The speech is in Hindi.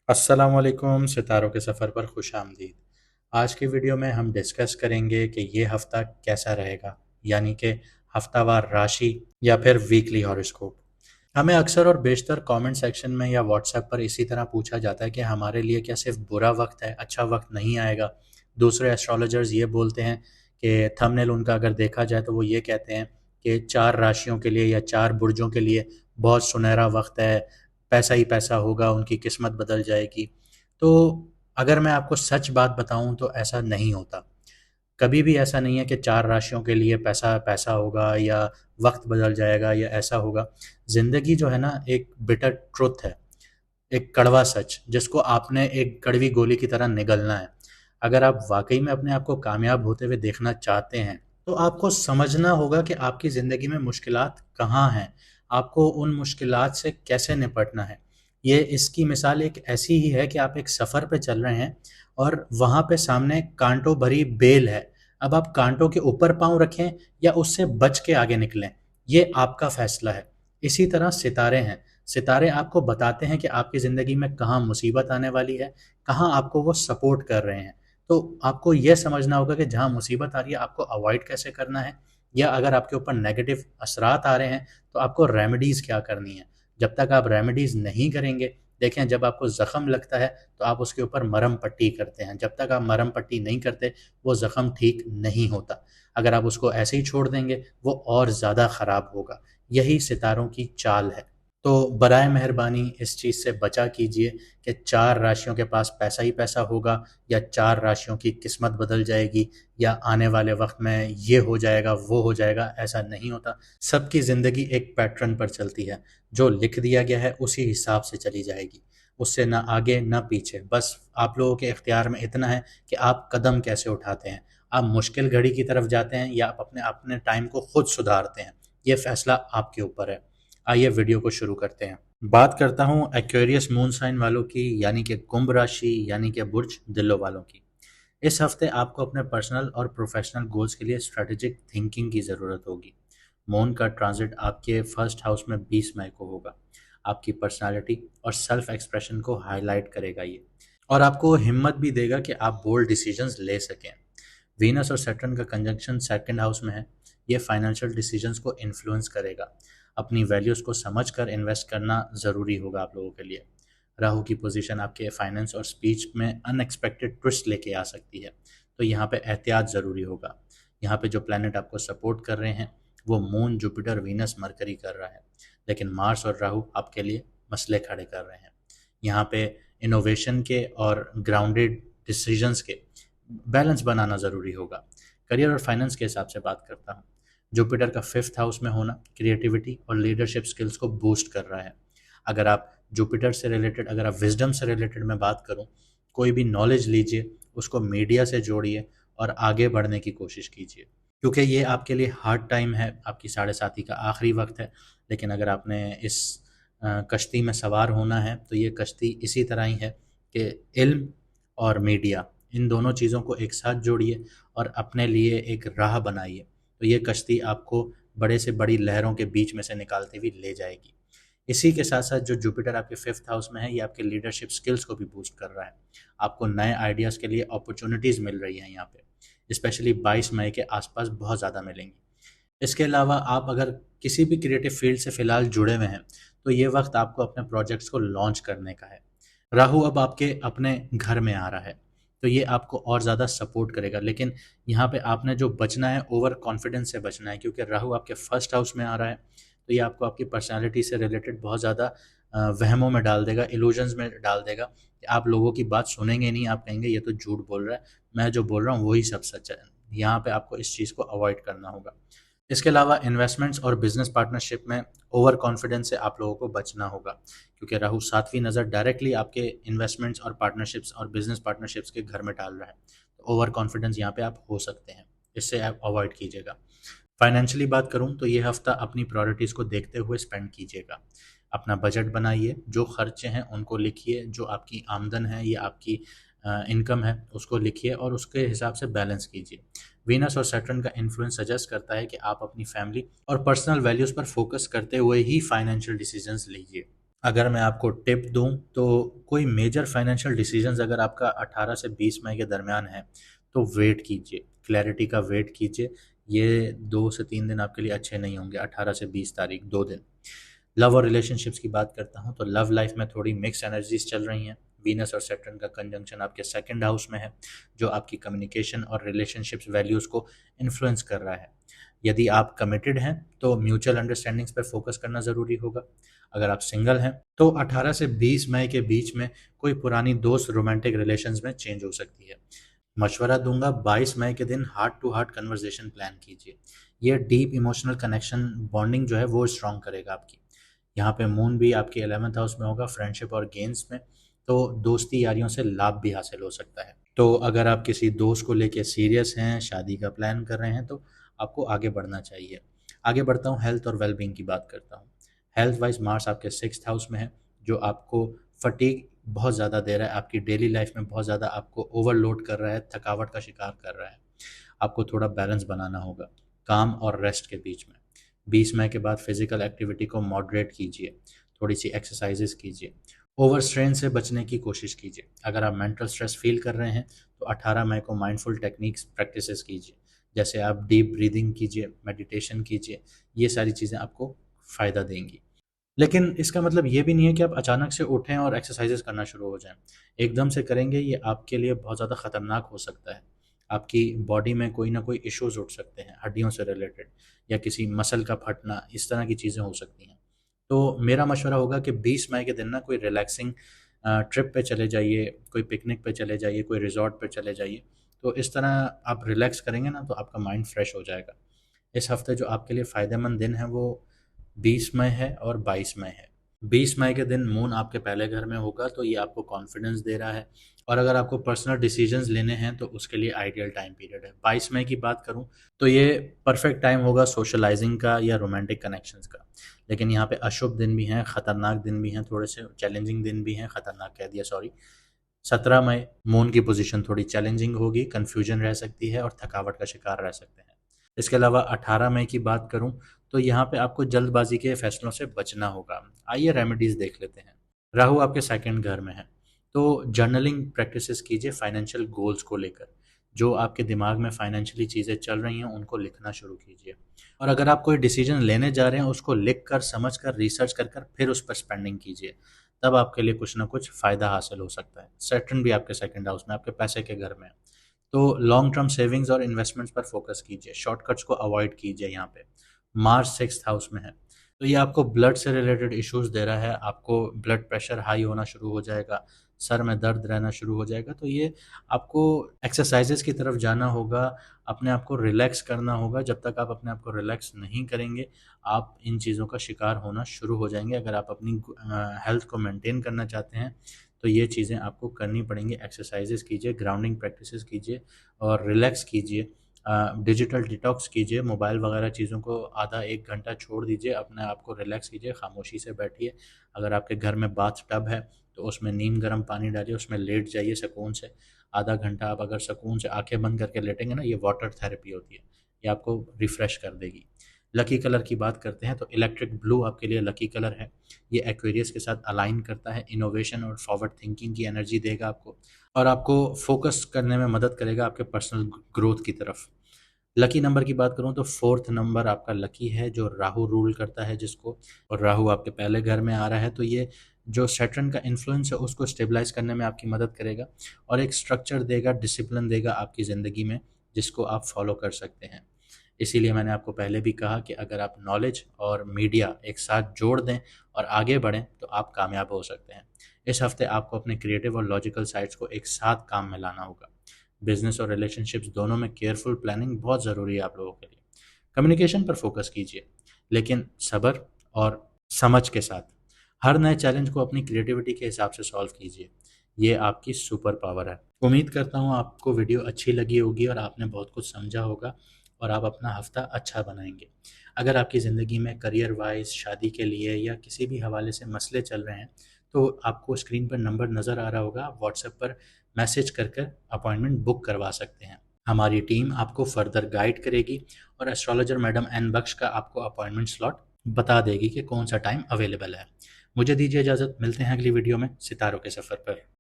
अस्सलामुअलैकुम, सितारों के सफ़र पर खुश आमदीद। आज की वीडियो में हम डिस्कस करेंगे कि ये हफ़्ता कैसा रहेगा, यानी कि हफ्तावार राशि या फिर वीकली हॉरोस्कोप। हमें अक्सर और बेशतर कमेंट सेक्शन में या व्हाट्सएप पर इसी तरह पूछा जाता है कि हमारे लिए क्या सिर्फ बुरा वक्त है, अच्छा वक्त नहीं आएगा। दूसरे एस्ट्रोलॉजर्स ये बोलते हैं कि थंबनेल उनका अगर देखा जाए तो वो ये कहते हैं कि चार राशियों के लिए या चार बुर्जों के लिए बहुत सुनहरा वक्त है, पैसा ही पैसा होगा, उनकी किस्मत बदल जाएगी। तो अगर मैं आपको सच बात बताऊं तो ऐसा नहीं होता। कभी भी ऐसा नहीं है कि चार राशियों के लिए पैसा पैसा होगा या वक्त बदल जाएगा या ऐसा होगा। ज़िंदगी जो है ना, एक बिटर ट्रुथ है, एक कड़वा सच जिसको आपने एक कड़वी गोली की तरह निगलना है। अगर आप वाकई में अपने आप को कामयाब होते हुए देखना चाहते हैं तो आपको समझना होगा कि आपकी ज़िंदगी में मुश्किलात कहाँ हैं, आपको उन मुश्किलात से कैसे निपटना है। ये इसकी मिसाल एक ऐसी ही है कि आप एक सफ़र पे चल रहे हैं और वहाँ पे सामने कांटों भरी बेल है। अब आप कांटों के ऊपर पाँव रखें या उससे बच के आगे निकलें, ये आपका फैसला है। इसी तरह सितारे हैं। सितारे आपको बताते हैं कि आपकी ज़िंदगी में कहाँ मुसीबत आने वाली है, कहाँ आपको वो सपोर्ट कर रहे हैं। तो आपको यह समझना होगा कि जहाँ मुसीबत आ रही है आपको अवॉइड कैसे करना है, या अगर आपके ऊपर नेगेटिव असरात आ रहे हैं तो आपको रेमेडीज़ क्या करनी है। जब तक आप रेमेडीज़ नहीं करेंगे, देखें, जब आपको ज़ख्म लगता है तो आप उसके ऊपर मरहम पट्टी करते हैं। जब तक आप मरहम पट्टी नहीं करते वो ज़ख्म ठीक नहीं होता। अगर आप उसको ऐसे ही छोड़ देंगे वो और ज़्यादा ख़राब होगा। यही सितारों की चाल है। तो बराए मेहरबानी इस चीज़ से बचा कीजिए कि चार राशियों के पास पैसा ही पैसा होगा या चार राशियों की किस्मत बदल जाएगी या आने वाले वक्त में ये हो जाएगा वो हो जाएगा। ऐसा नहीं होता। सबकी ज़िंदगी एक पैटर्न पर चलती है। जो लिख दिया गया है उसी हिसाब से चली जाएगी, उससे ना आगे ना पीछे। बस आप लोगों के इख्तियार में इतना है कि आप कदम कैसे उठाते हैं। आप मुश्किल घड़ी की तरफ जाते हैं या आप अपने अपने टाइम को खुद सुधारते हैं, ये फैसला आपके ऊपर है। आइए वीडियो को शुरू करते हैं। बात करता हूँ एक्वेरियस मून साइन वालों की, यानी कि कुंभ राशि, यानी कि बुर्ज दिल्लो वालों की। इस हफ्ते आपको अपने पर्सनल और प्रोफेशनल गोल्स के लिए स्ट्रेटेजिक थिंकिंग की ज़रूरत होगी। मून का ट्रांजिट आपके फर्स्ट हाउस में 20 मई को होगा। आपकी पर्सनालिटी और सेल्फ एक्सप्रेशन को हाईलाइट करेगा ये, और आपको हिम्मत भी देगा कि आप बोल्ड डिसीजंस ले सकें। वीनस और सैटर्न का कंजंक्शन सेकंड हाउस में है। ये फाइनेंशियल डिसीजंस को इन्फ्लुएंस करेगा। अपनी वैल्यूज़ को समझकर इन्वेस्ट करना ज़रूरी होगा आप लोगों के लिए। राहु की पोजीशन आपके फाइनेंस और स्पीच में अनएक्सपेक्टेड ट्विस्ट लेके आ सकती है, तो यहाँ पे एहतियात ज़रूरी होगा। यहाँ पे जो प्लैनेट आपको सपोर्ट कर रहे हैं वो मून, जुपिटर, वीनस, मरकरी कर रहा है, लेकिन मार्स और राहु आपके लिए मसले खड़े कर रहे हैं। यहाँ पे इनोवेशन के और ग्राउंडेड डिसीजंस के बैलेंस बनाना ज़रूरी होगा। करियर और फाइनेंस के हिसाब से बात करता हूँ। जुपिटर का फिफ्थ हाउस में होना क्रिएटिविटी और लीडरशिप स्किल्स को बूस्ट कर रहा है। अगर आप जुपिटर से रिलेटेड, अगर आप विजडम से रिलेटेड मैं बात करूँ, कोई भी नॉलेज लीजिए, उसको मीडिया से जोड़िए और आगे बढ़ने की कोशिश कीजिए, क्योंकि ये आपके लिए हार्ड टाइम है, आपकी साढ़े साथी का आखिरी वक्त है। लेकिन अगर आपने इस कश्ती में सवार होना है तो ये कश्ती इसी तरह ही है कि इल्म और मीडिया, इन दोनों चीज़ों को एक साथ जोड़िए और अपने लिए एक राह बनाइए, तो ये कश्ती आपको बड़े से बड़ी लहरों के बीच में से निकालती हुई ले जाएगी। इसी के साथ साथ जो जुपिटर आपके फिफ्थ हाउस में है ये आपके लीडरशिप स्किल्स को भी बूस्ट कर रहा है। आपको नए आइडियाज़ के लिए अपॉर्चुनिटीज़ मिल रही हैं यहाँ पे, स्पेशली 22 मई के आसपास बहुत ज़्यादा मिलेंगी। इसके अलावा आप अगर किसी भी क्रिएटिव फील्ड से फ़िलहाल जुड़े हुए हैं तो ये वक्त आपको अपने प्रोजेक्ट्स को लॉन्च करने का है। राहु अब आपके अपने घर में आ रहा है, तो ये आपको और ज़्यादा सपोर्ट करेगा। लेकिन यहाँ पे आपने जो बचना है, ओवर कॉन्फिडेंस से बचना है, क्योंकि राहु आपके फर्स्ट हाउस में आ रहा है। तो ये आपको आपकी पर्सनैलिटी से रिलेटेड बहुत ज़्यादा वहमों में डाल देगा, इल्यूजन्स में डाल देगा कि आप लोगों की बात सुनेंगे नहीं, आप कहेंगे ये तो झूठ बोल रहा है, मैं जो बोल रहा हूँ वही सब सच है। यहाँ पे आपको इस चीज़ को अवॉइड करना होगा। इसके अलावा इन्वेस्टमेंट्स और बिजनेस पार्टनरशिप में ओवर कॉन्फिडेंस से आप लोगों को बचना होगा, क्योंकि राहु सातवीं नज़र डायरेक्टली आपके इन्वेस्टमेंट्स और पार्टनरशिप्स और बिजनेस पार्टनरशिप्स के घर में डाल रहा है। तो ओवर कॉन्फिडेंस यहाँ पे आप हो सकते हैं, इससे आप अवॉइड कीजिएगा। फाइनेंशियली बात करूँ तो ये हफ्ता अपनी प्रायोरिटीज़ को देखते हुए स्पेंड कीजिएगा। अपना बजट बनाइए, जो खर्चे हैं उनको लिखिए, जो आपकी आमदन है या आपकी इनकम है उसको लिखिए और उसके हिसाब से बैलेंस कीजिए। वीनस और सैटर्न का इन्फ्लुएंस सजेस्ट करता है कि आप अपनी फैमिली और पर्सनल वैल्यूज़ पर फोकस करते हुए ही फाइनेंशियल डिसीजंस लीजिए। अगर मैं आपको टिप दूं तो कोई मेजर फाइनेंशियल डिसीजंस अगर आपका 18 से 20 मई के दरमियान है तो वेट कीजिए, क्लैरिटी का वेट कीजिए। ये 2 से 3 दिन आपके लिए अच्छे नहीं होंगे, 18 से 20 तारीख 2 दिन। लव और रिलेशनशिप्स की बात करता हूँ तो लव लाइफ में थोड़ी मिक्स एनर्जीज चल रही हैं। वीनस और सैटर्न का कंजंक्शन आपके सेकंड हाउस में है, जो आपकी कम्युनिकेशन और रिलेशनशिप्स वैल्यूज़ को इन्फ्लुएंस कर रहा है। यदि आप कमिटेड हैं तो म्यूचुअल अंडरस्टैंडिंग्स पर फोकस करना ज़रूरी होगा। अगर आप सिंगल हैं तो 18 से 20 मई के बीच में कोई पुरानी दोस्त रोमांटिक रिलेशंस में चेंज हो सकती है। मशवरा दूंगा, 22 मई के दिन heart to heart conversation plan कीजिए। ये डीप इमोशनल कनेक्शन बॉन्डिंग जो है वो स्ट्रांग करेगा आपकी। यहाँ पे मून भी आपके 11th हाउस में होगा, फ्रेंडशिप और गेम्स में, तो दोस्ती यारियों से लाभ भी हासिल हो सकता है। तो अगर आप किसी दोस्त को लेके सीरियस हैं, शादी का प्लान कर रहे हैं, तो आपको आगे बढ़ना चाहिए। आगे बढ़ता हूँ, हेल्थ और वेलबींग की बात करता हूँ। हेल्थ वाइज मार्स आपके 6th हाउस में है, जो आपको फटीग बहुत ज़्यादा दे रहा है, आपकी डेली लाइफ में बहुत ज़्यादा आपको ओवरलोड कर रहा है, थकावट का शिकार कर रहा है। आपको थोड़ा बैलेंस बनाना होगा काम और रेस्ट के बीच में। 20 मई के बाद फिजिकल एक्टिविटी को मॉडरेट कीजिए, थोड़ी सी एक्सरसाइजेस कीजिए, ओवर स्ट्रेन से बचने की कोशिश कीजिए। अगर आप मेंटल स्ट्रेस फील कर रहे हैं तो 18 मई को माइंडफुल टेक्निक्स प्रैक्टिसेस कीजिए, जैसे आप डीप ब्रीदिंग कीजिए, मेडिटेशन कीजिए। ये सारी चीज़ें आपको फ़ायदा देंगी। लेकिन इसका मतलब ये भी नहीं है कि आप अचानक से उठें और एक्सरसाइजेस करना शुरू हो जाएं। एकदम से करेंगे ये आपके लिए बहुत ज़्यादा ख़तरनाक हो सकता है। आपकी बॉडी में कोई ना कोई इश्यूज उठ सकते हैं हड्डियों से रिलेटेड, या किसी मसल का फटना, इस तरह की चीज़ें हो सकती हैं। तो मेरा मशवरा होगा कि 20 मई के दिन ना कोई रिलैक्सिंग ट्रिप पे चले जाइए, कोई पिकनिक पे चले जाइए, कोई रिजॉर्ट पे चले जाइए। तो इस तरह आप रिलैक्स करेंगे ना तो आपका माइंड फ्रेश हो जाएगा। इस हफ्ते जो आपके लिए फ़ायदेमंद दिन है वो 20 मई है और 22 मई है। 20 मई के दिन मून आपके पहले घर में होगा, तो ये आपको कॉन्फिडेंस दे रहा है। और अगर आपको पर्सनल डिसीजंस लेने हैं तो उसके लिए आइडियल टाइम पीरियड है। 22 मई की बात करूं तो ये परफेक्ट टाइम होगा सोशलाइजिंग का या रोमांटिक कनेक्शंस का। लेकिन यहाँ पे अशुभ दिन भी हैं, खतरनाक दिन भी हैं, थोड़े से चैलेंजिंग दिन भी हैं, खतरनाक कह दिया सॉरी। 17 मई मून की पोजीशन थोड़ी चैलेंजिंग होगी, कन्फ्यूजन रह सकती है और थकावट का शिकार रह सकते हैं। इसके अलावा 18 मई की बात करूं तो यहाँ पे आपको जल्दबाजी के फैसलों से बचना होगा। आइए रेमेडीज देख लेते हैं। राहु आपके सेकंड घर में है, तो जर्नलिंग प्रैक्टिसेस कीजिए फाइनेंशियल गोल्स को लेकर। जो आपके दिमाग में फाइनेंशियली चीज़ें चल रही हैं उनको लिखना शुरू कीजिए। और अगर आप कोई डिसीजन लेने जा रहे हैं उसको लिख कर, समझ कर, रिसर्च कर कर फिर उस पर स्पेंडिंग कीजिए। तब आपके लिए कुछ ना कुछ फ़ायदा हासिल हो सकता है। सैटर्न भी आपके सेकंड हाउस में, आपके पैसे के घर में है। तो लॉन्ग टर्म सेविंग्स और इन्वेस्टमेंट्स पर फोकस कीजिए, शॉर्टकट्स को अवॉइड कीजिए। यहाँ पे मार्स 6th हाउस में है, तो ये आपको ब्लड से रिलेटेड इश्यूज दे रहा है। आपको ब्लड प्रेशर हाई होना शुरू हो जाएगा, सर में दर्द रहना शुरू हो जाएगा। तो ये आपको एक्सरसाइजेस की तरफ जाना होगा, अपने आप को रिलैक्स करना होगा। जब तक आप अपने आप को रिलैक्स नहीं करेंगे आप इन चीज़ों का शिकार होना शुरू हो जाएंगे। अगर आप अपनी हेल्थ को मेंटेन करना चाहते हैं तो ये चीज़ें आपको करनी पड़ेंगी। एक्सरसाइजेस कीजिए, ग्राउंडिंग प्रैक्टिसेस कीजिए और रिलैक्स कीजिए। डिजिटल डिटॉक्स कीजिए, मोबाइल वगैरह चीज़ों को आधा 1 घंटा छोड़ दीजिए, अपने आप को रिलैक्स कीजिए, खामोशी से बैठिए। अगर आपके घर में बाथ टब है तो उसमें नीम गर्म पानी डालिए, उसमें लेट जाइए सुकून से। आधा घंटा आप अगर सुकून से आंखें बंद करके लेटेंगे ना, ये वाटर थेरेपी होती है, ये आपको रिफ़्रेश कर देगी। लकी कलर की बात करते हैं तो इलेक्ट्रिक ब्लू आपके लिए लकी कलर है। ये एक्वेरियस के साथ अलाइन करता है, इनोवेशन और फॉरवर्ड थिंकिंग की एनर्जी देगा आपको, और आपको फोकस करने में मदद करेगा आपके पर्सनल ग्रोथ की तरफ। लकी नंबर की बात करूं तो 4th नंबर आपका लकी है, जो राहु रूल करता है जिसको, और राहु आपके पहले घर में आ रहा है। तो ये जो सैटर्न का इन्फ्लुएंस है उसको स्टेबलाइज करने में आपकी मदद करेगा और एक स्ट्रक्चर देगा, डिसिप्लिन देगा आपकी ज़िंदगी में, जिसको आप फॉलो कर सकते हैं। इसीलिए मैंने आपको पहले भी कहा कि अगर आप नॉलेज और मीडिया एक साथ जोड़ दें और आगे बढ़ें तो आप कामयाब हो सकते हैं। इस हफ्ते आपको अपने क्रिएटिव और लॉजिकल साइड्स को एक साथ काम में लाना होगा। बिजनेस और रिलेशनशिप्स दोनों में केयरफुल प्लानिंग बहुत ज़रूरी है आप लोगों के लिए। कम्युनिकेशन पर फोकस कीजिए, लेकिन सब्र और समझ के साथ। हर नए चैलेंज को अपनी क्रिएटिविटी के हिसाब से सॉल्व कीजिए, ये आपकी सुपर पावर है। उम्मीद करता हूँ आपको वीडियो अच्छी लगी होगी और आपने बहुत कुछ समझा होगा और आप अपना हफ्ता अच्छा बनाएंगे। अगर आपकी ज़िंदगी में करियर वाइज, शादी के लिए या किसी भी हवाले से मसले चल रहे हैं तो आपको स्क्रीन पर नंबर नज़र आ रहा होगा, आप व्हाट्सएप पर मैसेज कर कर अपॉइंटमेंट बुक करवा सकते हैं। हमारी टीम आपको फर्दर गाइड करेगी और एस्ट्रोलॉजर मैडम एन बख्श का आपको अपॉइंटमेंट स्लॉट बता देगी कि कौन सा टाइम अवेलेबल है। मुझे दीजिए इजाज़त, मिलते हैं अगली वीडियो में सितारों के सफ़र पर।